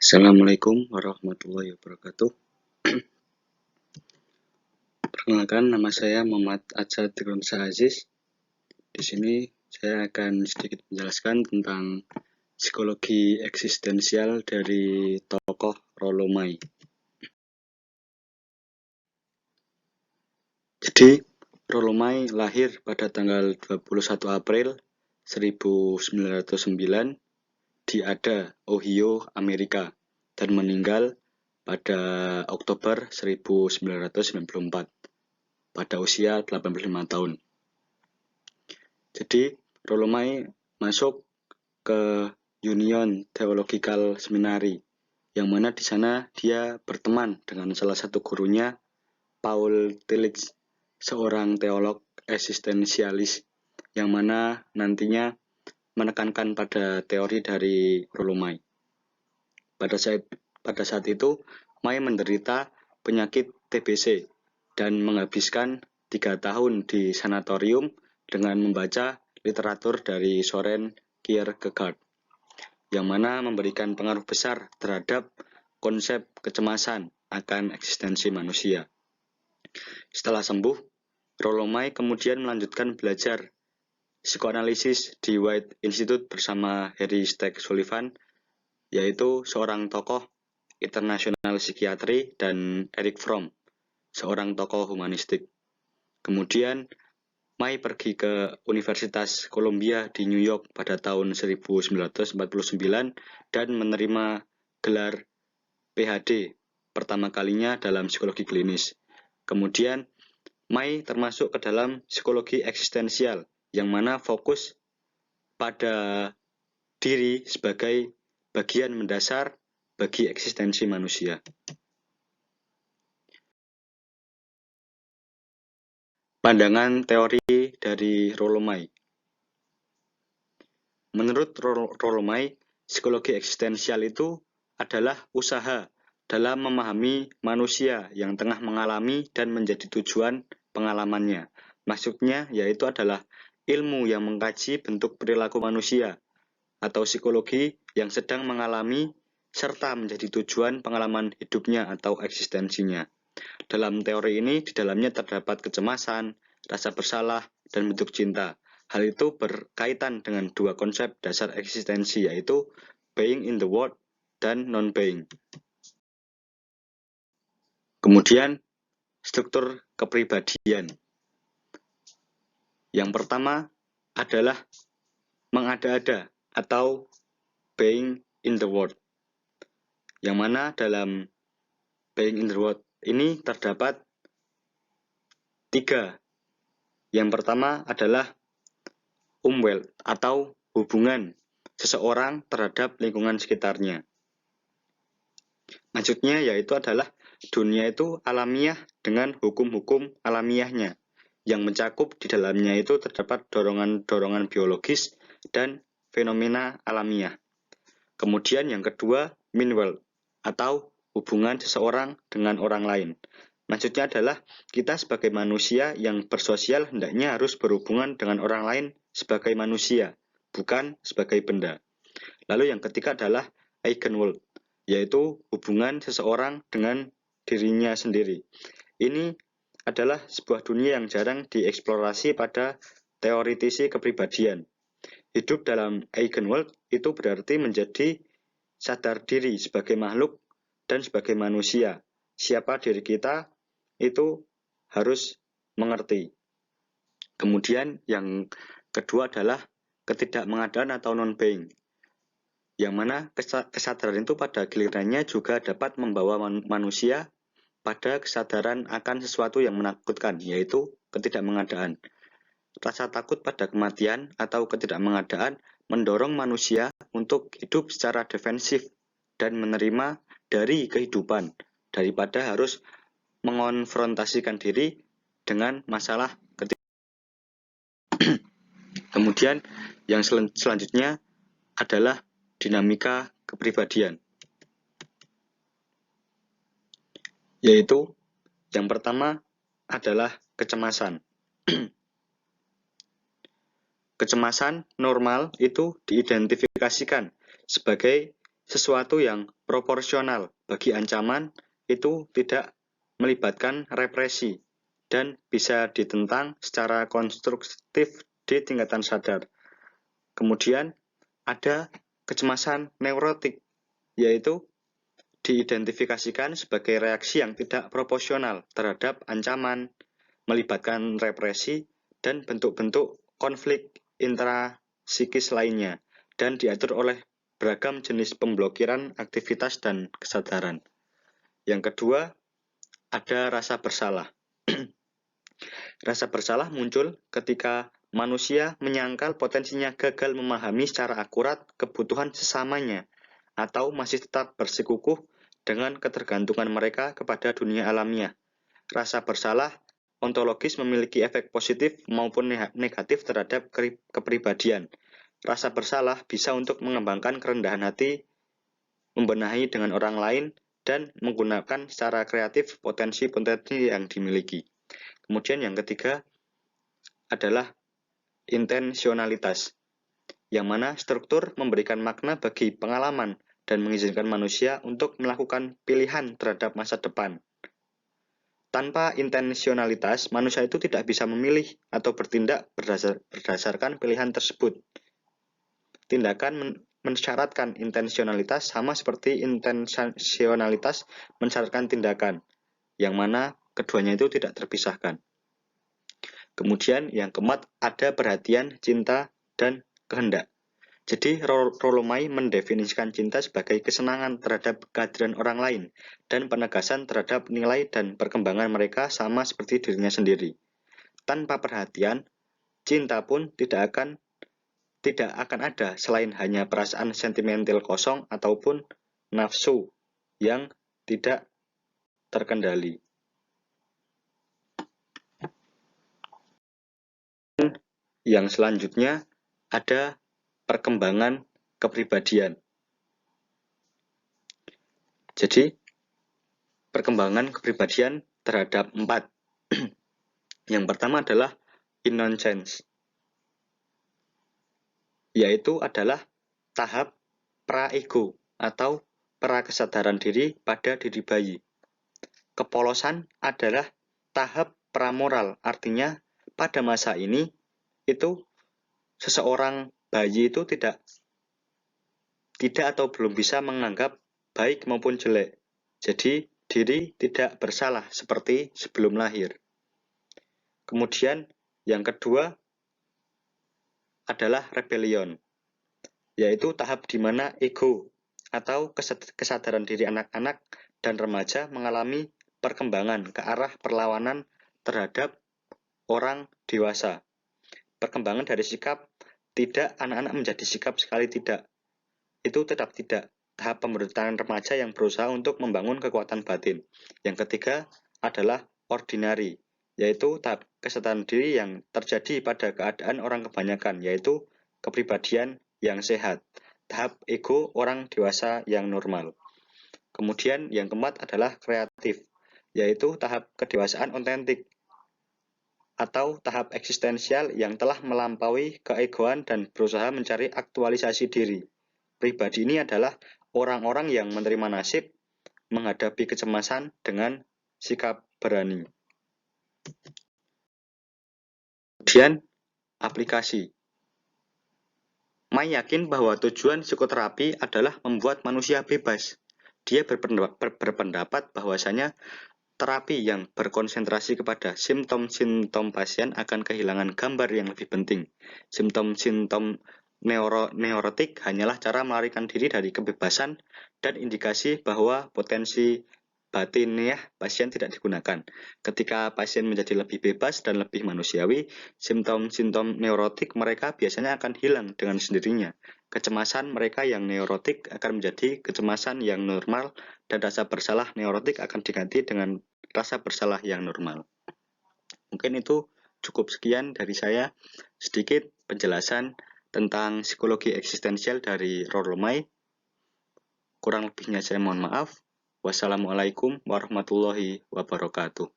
Assalamualaikum warahmatullahi wabarakatuh. Perkenalkan, nama saya Muhammad Atsad Tirwansyah Aziz. Di sini saya akan sedikit menjelaskan tentang psikologi eksistensial dari tokoh Rollo May. Jadi, Rollo May lahir pada tanggal 21 April 1909 di Ada, Ohio, Amerika, dan meninggal pada Oktober 1994 pada usia 85 tahun. Jadi, Rollo May masuk ke Union Theological Seminary, yang mana di sana dia berteman dengan salah satu gurunya, Paul Tillich, seorang teolog eksistensialis, yang mana nantinya menekankan pada teori dari Rollo May. Pada saat itu, May menderita penyakit TBC dan menghabiskan 3 tahun di sanatorium dengan membaca literatur dari Soren Kierkegaard, yang mana memberikan pengaruh besar terhadap konsep kecemasan akan eksistensi manusia. Setelah sembuh, Rollo May kemudian melanjutkan belajar psikoanalisis di White Institute bersama Harry Stack Sullivan, yaitu seorang tokoh internasional psikiatri, dan Erich Fromm, seorang tokoh humanistik. Kemudian, May pergi ke Universitas Columbia di New York pada tahun 1949 dan menerima gelar PhD pertama kalinya dalam psikologi klinis. Kemudian, May termasuk ke dalam psikologi eksistensial, yang mana fokus pada diri sebagai bagian mendasar bagi eksistensi manusia. Pandangan teori dari Rollo May. Menurut Rollo May, psikologi eksistensial itu adalah usaha dalam memahami manusia yang tengah mengalami dan menjadi tujuan pengalamannya. Maksudnya yaitu adalah ilmu yang mengkaji bentuk perilaku manusia atau psikologi yang sedang mengalami serta menjadi tujuan pengalaman hidupnya atau eksistensinya. Dalam teori ini, di dalamnya terdapat kecemasan, rasa bersalah, dan bentuk cinta. Hal itu berkaitan dengan dua konsep dasar eksistensi, yaitu being in the world dan non-being. Kemudian, struktur kepribadian. Yang pertama adalah mengada-ada atau being in the world, yang mana dalam being in the world ini terdapat 3. Yang pertama adalah Umwelt atau hubungan seseorang terhadap lingkungan sekitarnya. Maksudnya yaitu adalah dunia itu alamiah dengan hukum-hukum alamiahnya, yang mencakup di dalamnya itu terdapat dorongan-dorongan biologis dan fenomena alamiah. Kemudian yang kedua, Minwelt atau hubungan seseorang dengan orang lain. Maksudnya adalah kita sebagai manusia yang bersosial hendaknya harus berhubungan dengan orang lain sebagai manusia, bukan sebagai benda. Lalu yang ketiga adalah Eigenwelt, yaitu hubungan seseorang dengan dirinya sendiri. Ini adalah sebuah dunia yang jarang dieksplorasi pada teoritisi kepribadian. Hidup dalam Eigenwelt itu berarti menjadi sadar diri sebagai makhluk dan sebagai manusia. Siapa diri kita itu harus mengerti. Kemudian yang kedua adalah ketidakmengadaan atau non-being, yang mana kesadaran itu pada gilirannya juga dapat membawa manusia pada kesadaran akan sesuatu yang menakutkan, yaitu ketidakmengadaan. Rasa takut pada kematian atau ketidakmengadaan mendorong manusia untuk hidup secara defensif dan menerima dari kehidupan daripada harus mengonfrontasikan diri dengan masalah Kemudian yang selanjutnya adalah dinamika kepribadian, yaitu yang pertama adalah kecemasan. Kecemasan normal itu diidentifikasikan sebagai sesuatu yang proporsional bagi ancaman itu tidak melibatkan represi dan bisa ditentang secara konstruktif di tingkatan sadar. Kemudian ada kecemasan neurotik, yaitu diidentifikasikan sebagai reaksi yang tidak proporsional terhadap ancaman, melibatkan represi, dan bentuk-bentuk konflik intrapsikis lainnya, dan diatur oleh beragam jenis pemblokiran aktivitas dan kesadaran. Yang kedua, ada rasa bersalah. Rasa bersalah muncul ketika manusia menyangkal potensinya gagal memahami secara akurat kebutuhan sesamanya, atau masih tetap bersikukuh dengan ketergantungan mereka kepada dunia alamiah. Rasa bersalah ontologis memiliki efek positif maupun negatif terhadap kepribadian. Rasa bersalah bisa untuk mengembangkan kerendahan hati, membenahi dengan orang lain, dan menggunakan secara kreatif potensi-potensi yang dimiliki. Kemudian yang ketiga adalah intensionalitas, yang mana struktur memberikan makna bagi pengalaman dan mengizinkan manusia untuk melakukan pilihan terhadap masa depan. Tanpa intensionalitas, manusia itu tidak bisa memilih atau bertindak berdasarkan pilihan tersebut. Tindakan mensyaratkan intensionalitas sama seperti intensionalitas mensyaratkan tindakan, yang mana keduanya itu tidak terpisahkan. Kemudian yang keempat ada perhatian, cinta, dan kehendak. Jadi Rollo May mendefinisikan cinta sebagai kesenangan terhadap kehadiran orang lain dan penegasan terhadap nilai dan perkembangan mereka sama seperti dirinya sendiri. Tanpa perhatian, cinta pun tidak akan ada selain hanya perasaan sentimental kosong ataupun nafsu yang tidak terkendali. Yang selanjutnya ada perkembangan kepribadian. Jadi, perkembangan kepribadian terhadap 4. Yang pertama adalah innocence, yaitu adalah tahap pra-ego atau pra-kesadaran diri pada diri bayi. Kepolosan adalah tahap pramoral, artinya pada masa ini itu seseorang bayi itu tidak atau belum bisa menganggap baik maupun jelek. Jadi diri tidak bersalah seperti sebelum lahir. Kemudian yang kedua adalah rebellion, yaitu tahap di mana ego atau kesadaran diri anak-anak dan remaja mengalami perkembangan ke arah perlawanan terhadap orang dewasa. Perkembangan dari sikap tidak anak-anak menjadi sikap sekali tidak. Itu tetap tidak. Tahap pemberontakan remaja yang berusaha untuk membangun kekuatan batin. Yang ketiga adalah ordinary, yaitu tahap kesadaran diri yang terjadi pada keadaan orang kebanyakan, yaitu kepribadian yang sehat. Tahap ego orang dewasa yang normal. Kemudian yang keempat adalah kreatif, yaitu tahap kedewasaan otentik atau tahap eksistensial yang telah melampaui keegoan dan berusaha mencari aktualisasi diri. Pribadi ini adalah orang-orang yang menerima nasib, menghadapi kecemasan dengan sikap berani. Kemudian, aplikasi. May yakin bahwa tujuan psikoterapi adalah membuat manusia bebas. Dia berpendapat bahwasanya terapi yang berkonsentrasi kepada simptom-simptom pasien akan kehilangan gambar yang lebih penting. Simptom-simptom neurotik hanyalah cara melarikan diri dari kebebasan dan indikasi bahwa potensi batiniah pasien tidak digunakan. Ketika pasien menjadi lebih bebas dan lebih manusiawi, simptom-simptom neurotik mereka biasanya akan hilang dengan sendirinya. Kecemasan mereka yang neurotik akan menjadi kecemasan yang normal, dan rasa bersalah neurotik akan diganti dengan rasa bersalah yang normal. Mungkin itu cukup sekian dari saya, sedikit penjelasan tentang psikologi eksistensial dari Rollo May. Kurang lebihnya saya mohon maaf. Wassalamualaikum warahmatullahi wabarakatuh.